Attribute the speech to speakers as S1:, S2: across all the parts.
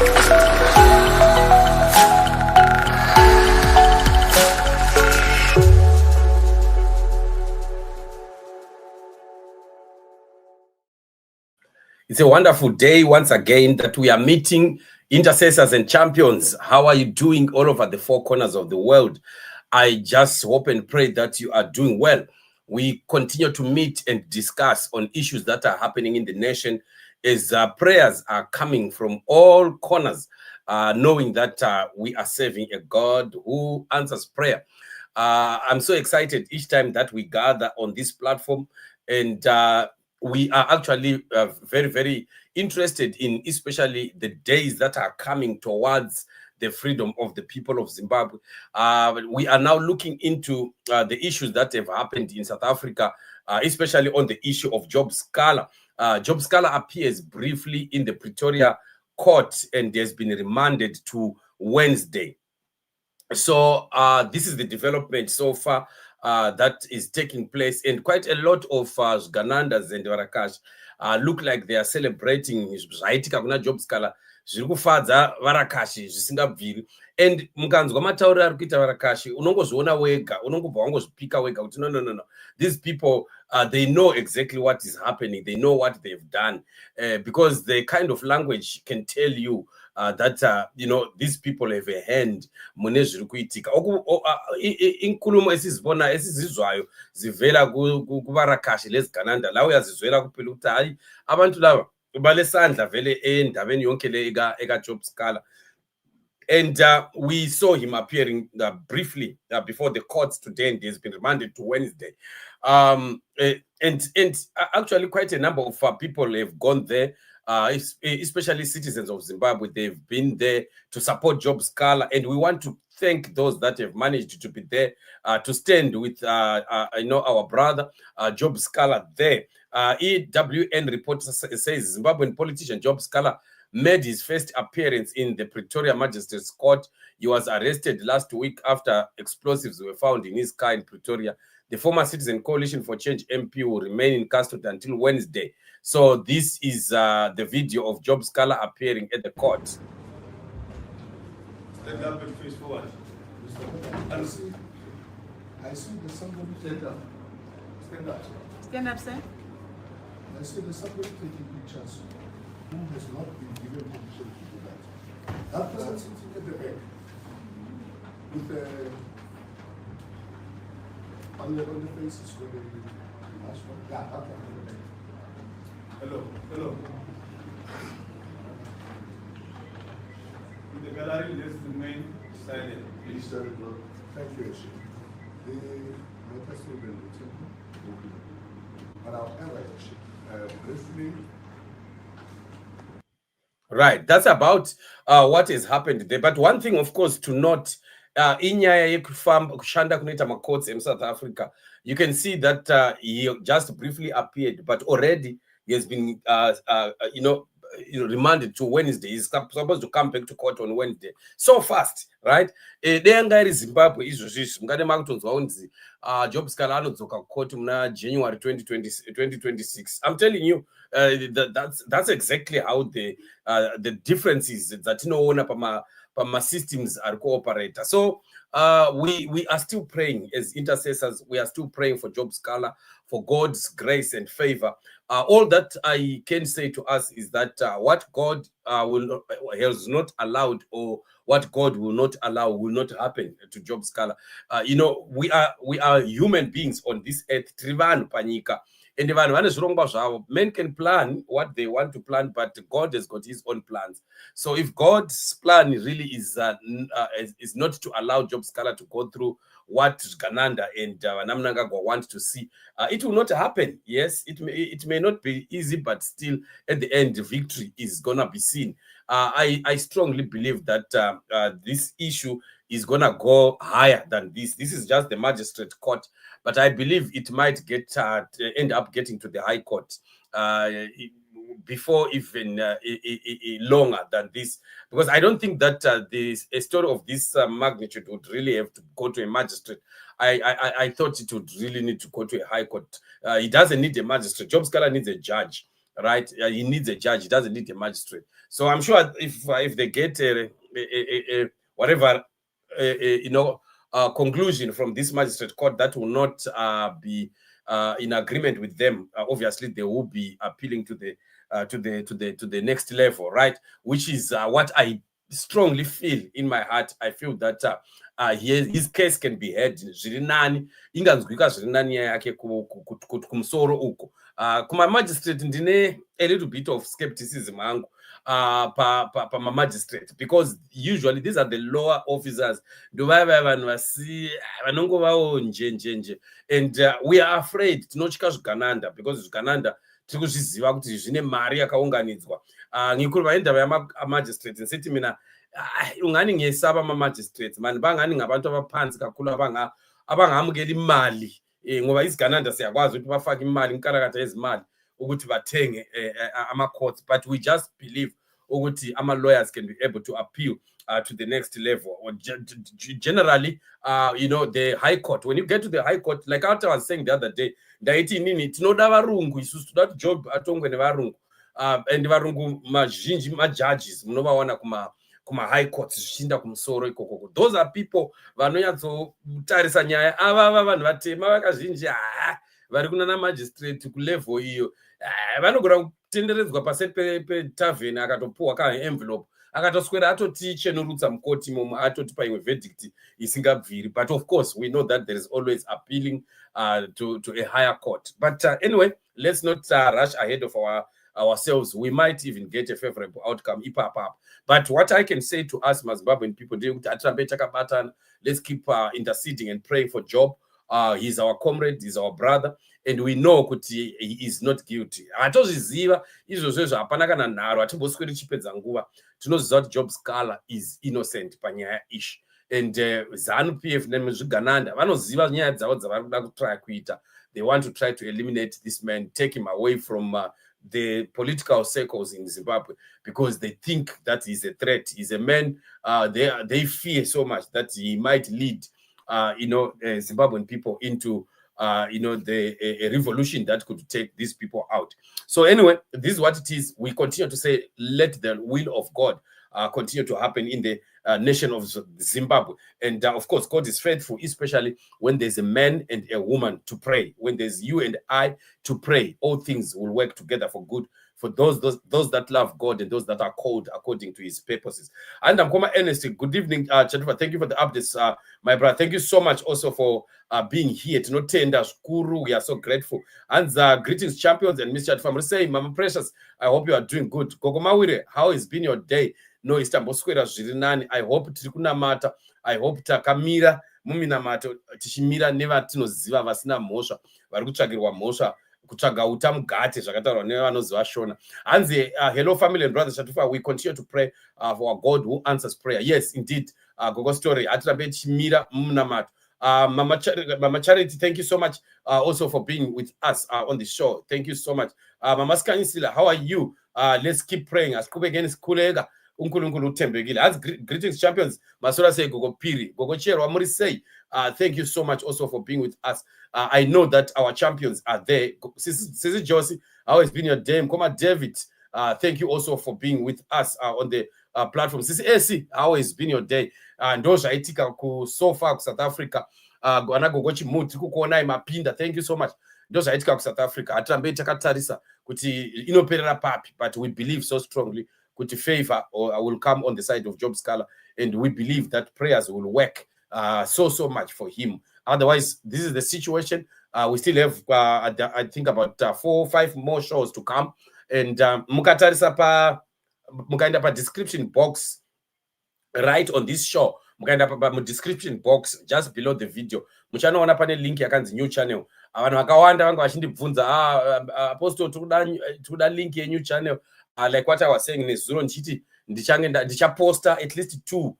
S1: It's a wonderful day once again that we are meeting intercessors and champions. How are you doing all over the four corners of the world? I just hope and pray that you are doing well. We continue to meet and discuss on issues that are happening in the nation as prayers are coming from all corners, knowing that we are serving a God who answers prayer. I'm so excited each time that we gather on this platform, and we are actually very, very interested in especially the days that are coming towards the freedom of the people of Zimbabwe. We are now looking into the issues that have happened in South Africa, especially on the issue of Job Sikhala. Job Sikhala appears briefly in the Pretoria court and has been remanded to Wednesday. So this is the development so far that is taking place, and quite a lot of Ganandas and Varakash look like they are celebrating zvaitika kuna Job Sikhala zviri kufadza Varakashi zvisingabviri. And mukanzwa matauriro ari kuita Varakashi unongozviona wega, unongobva wangozvipika wega kuti no, these people they know exactly what is happening, they know what they've done, because the kind of language can tell you that these people have a hand mune zviri kuitika. Inkulumo esizibona esizizwayo zivela kuvarakashi lezigananda lawo yazizwela kuphela ukuthi hayi abantu laba balesandla vele endabeni yonke le eka-Job Sikhala. And we saw him appearing briefly before the courts today, and he has been remanded to Wednesday. And actually quite a number of people have gone there, especially citizens of Zimbabwe. They've been there to support Job Sikhala, and we want to thank those that have managed to be there to stand with our brother Job Sikhala there. EWN report says Zimbabwean politician Job Sikhala made his first appearance in the Pretoria Magistrates Court. He was arrested last week after explosives were found in his car in Pretoria. The former Citizen Coalition for Change MP will remain in custody until Wednesday. So this is the video of Job Sikhala appearing at the court.
S2: Stand up and face forward. I see there's somebody. Stand up. Stand up.
S3: Stand up, sir.
S2: I see there's somebody taking pictures who has not been given permission to do that. That person sitting at the back with the on the faces where they last one. Yeah, that one on the back. Hello. In the gallery, let's remain silent. Please, sir. Thank you, Ashik. The matter still been written. But however, briefly.
S1: Right, that's about what has happened there. But one thing, of course, to note, inyaya kushanda kunoita macourts in South Africa, you can see that he just briefly appeared, but already he has been, remanded to Wednesday. He's supposed to come back to court on Wednesday. So fast, right? Deangari Zimbabwe izvozvizvi mungade makutonzwa unzi Job Sikhala anodzoka court muna January 2026. I'm telling you, that's exactly how the differences that pama systems are cooperator. So we are still praying as intercessors. We are still praying for Job Sikhala, for God's grace and favor. All that I can say to us is that what God has not allowed, or what God will not allow, will not happen to Job Sikhala. We are human beings on this earth. Trivanu panika. And men can plan what they want to plan, but God has got his own plans. So if God's plan really is not to allow Job Sikhala to go through what Gananda and Namnangagwa want to see, it will not happen. Yes, it may not be easy, but still at the end, victory is going to be seen. I strongly believe that this issue is going to go higher than this. This is just the magistrate court, but I believe it might end up getting to the high court before even longer than this, because I don't think that a story of this magnitude would really have to go to a magistrate. I thought it would really need to go to a high court. It doesn't need a magistrate. Job Sikhala needs a judge. right? He needs a judge. He doesn't need a magistrate. So I'm sure if they get whatever conclusion from this magistrate court that will not be in agreement with them, obviously they will be appealing to the next level, right? Which is what I strongly feel in my heart. I feel that his case can be heard zviri nani, inganzwika zviri nani yake kumusoro uko. Kuma magistrate ndine a little bit of skepticism hangu pa magistrate, because usually these are the lower officers ndovaya vanhu vanongovawo njenjenje, and we are afraid tinotya zvigananda, because zvigananda tiri kuzviziva kuti zvine mari yakaunganidzwa. Ngikuri vaendava yamamagistrate nsiti mina ungani ngesaba mamagistrates mani vangani ngabantu abapansi kakhulu abangamukeli mali, ngoba izigananda siyakwazi ukuthi bafake imali inkalakatha yezimali ukuthi bathenge ama-courts, but we just believe ukuthi ama-lawyers can be able to appeal to the next level. Or generally, the High Court, when you get to the High Court, like I was saying the other day, ndaiti inini tinoda varungu isusu toda job atongwe nevarungu, and varungu mazhinji majudges munovaona kuma high courts zvichinda kumusoro ikoko. Those are people vanonyatsotarisa nyaya ava vanhu vatema vakazhinji vari kunana magistrate kulevel iyo vanogona kutenderedzwa paseri petavhen akatopuwa kaenvelope akatoswera atoti chenorutsa mukoti momwe atoti paimwe verdict isingabviri. But of course we know that there is always appealing to a higher court. But anyway, let's not rush ahead of ourselves. We might even get a favorable outcome. But what I can say to us Zimbabwean people, let's keep interceding and praying for Job. He's our comrade, he's our brother, and we know kuti he is not guilty. Atozviziva izvozvo hapana kana nharo, hatimbosweri chipedza nguva. Tinoziva kuti Job Sikhala is innocent panyaya ishi, and ZANU-PF nemuzvigananda vanoziva nyaya dzavo dzavari kuda kutry kuita. They want to try to eliminate this man, take him away from the political circles in Zimbabwe, because they think that he's a threat. He's a man they fear so much that he might lead Zimbabwean people into a revolution that could take these people out. So anyway, this is what it is. We continue to say, let the will of God continue to happen in the nation of Zimbabwe. And of course, God is faithful, especially when there's a man and a woman to pray. When there's you and I to pray, all things will work together for good for those that love God and those that are called according to his purposes. And I'm Koma Ernest. Good evening, Chatufa. Thank you for the updates, my brother. Thank you so much also for being here. To Tenda Skuru, we are so grateful. And greetings, champions and Miss Chatufa. Say, Mama Precious, I hope you are doing good. Gokomawire, how has been your day? No, istamboswera zvirinani. I hope tirikunamata. I hope takamira muminamato tishimira nevatinoziva vasina mhosva vari kutsvagirwa mhosva kutsvaga utamugate zvakataurwa nevanoziva shona. Hanzi, hello family and brothers Chatufa, we continue to pray for our God who answers prayer. Yes, indeed. Gogo story atirambe tichimira muminamato. Mama Charity, thank you so much also for being with us on the show. Thank you so much. Mama Skanisila, how are you? Let's keep praying. As kulega unkulunkulu utembekile. As greetings champions. Masura say Gogo Piri. Gogo Chero Amuri say thank you so much also for being with us. I know that our champions are there. Sisi Josie, how has been your day? Koma David, thank you also for being with us on the platform. Sisi AC, how has been your day? Ndo zvaitika so far ku South Africa. Gwana Gogochi Muti kukuona mapinda. Thank you so much. Ndo zvaitika ku South Africa. Atirambe takatarisa kuti inoperera papi, but we believe so strongly kuti favor will come on the side of Job Sikhala, and we believe that prayers will work so much for him. Otherwise, this is the situation. We still have I think about 4 or 5 more shows to come, and mukatarisa mukaenda pa description box right on this show, mukaenda pa description box just below the video muchanoona pane link yakanzi new channel. Vanhu vakawanda vanga vachindibvunza apostle tikuda link ye new channel. Like what I was saying nezuro ndichiti ndichaposta at least 2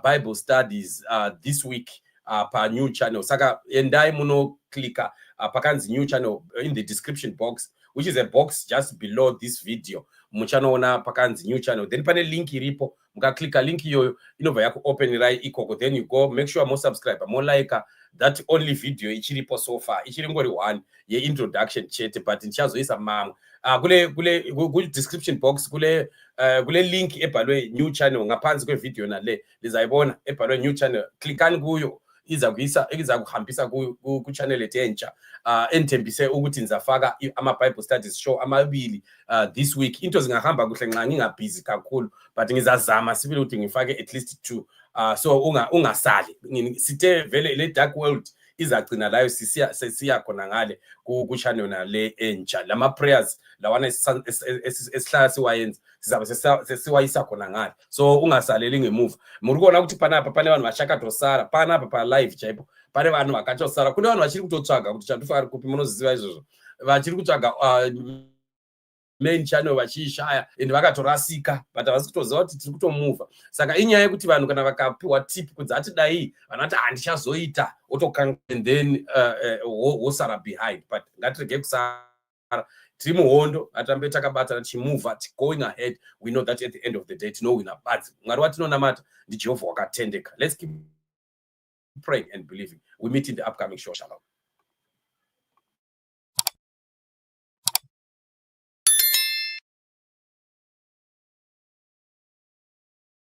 S1: Bible studies this week pa new channel. Saka endai muno klika pakanzi new channel in the description box, which is a box just below this video. Muchanoona pakanzi new channel, then pane link iripo, mukaklika link iyoyo inobva yaku open right ikoko, then you go make sure mo subscribe, mo like that only video ichiripo so far ichiri ngori one ye introduction chete, but ndichazoisa mamwe kule description box kule link ebhalwe new channel ngaphansi kwevideo nale lizayibona ebhalwe new channel, clickani kuyo iza kuhambisa ku channel entsha enithembise ukuthi nizafaka ama Bible studies show amabili this week. Into zingahamba kuhle nxa ngingabhizi kakhulu, but ngizazama sibili ukuthi ngifake at least 2 so ungasali sithe vele le dark world izagcina layo sisiya khona ngale ku channel nale entsha. Lama prayers lawana esihlala siwayenza sizabe sesiwayisa khona ngale, so ungasaleli ngemuva. Muri kuona kuti panapa pane vanhu vachakatosara panapa pa live chaipo, pane vanhu vakatosara, kune vanhu vachiri kutotsvaga kuti chandofara kupi, munoziva izvozvo, vachiri kutsvaga main channel vachishaya and vakatorasika, but havasi kutoziva kuti tiri kutomuvha. Saka inyaya yekuti vanhu kana vakapiwa tip kunzi ati dai vanoti handichazoita otokanga and then wosara behind, but ngatirege kusara tiri muhondo atambe takabatana chimuvha going ahead. We know that at the end of the day tinowina, but mwari watinonamata ndiJehovha wakatendeka. Let's keep praying and believing. We meet in the upcoming show. Shalom.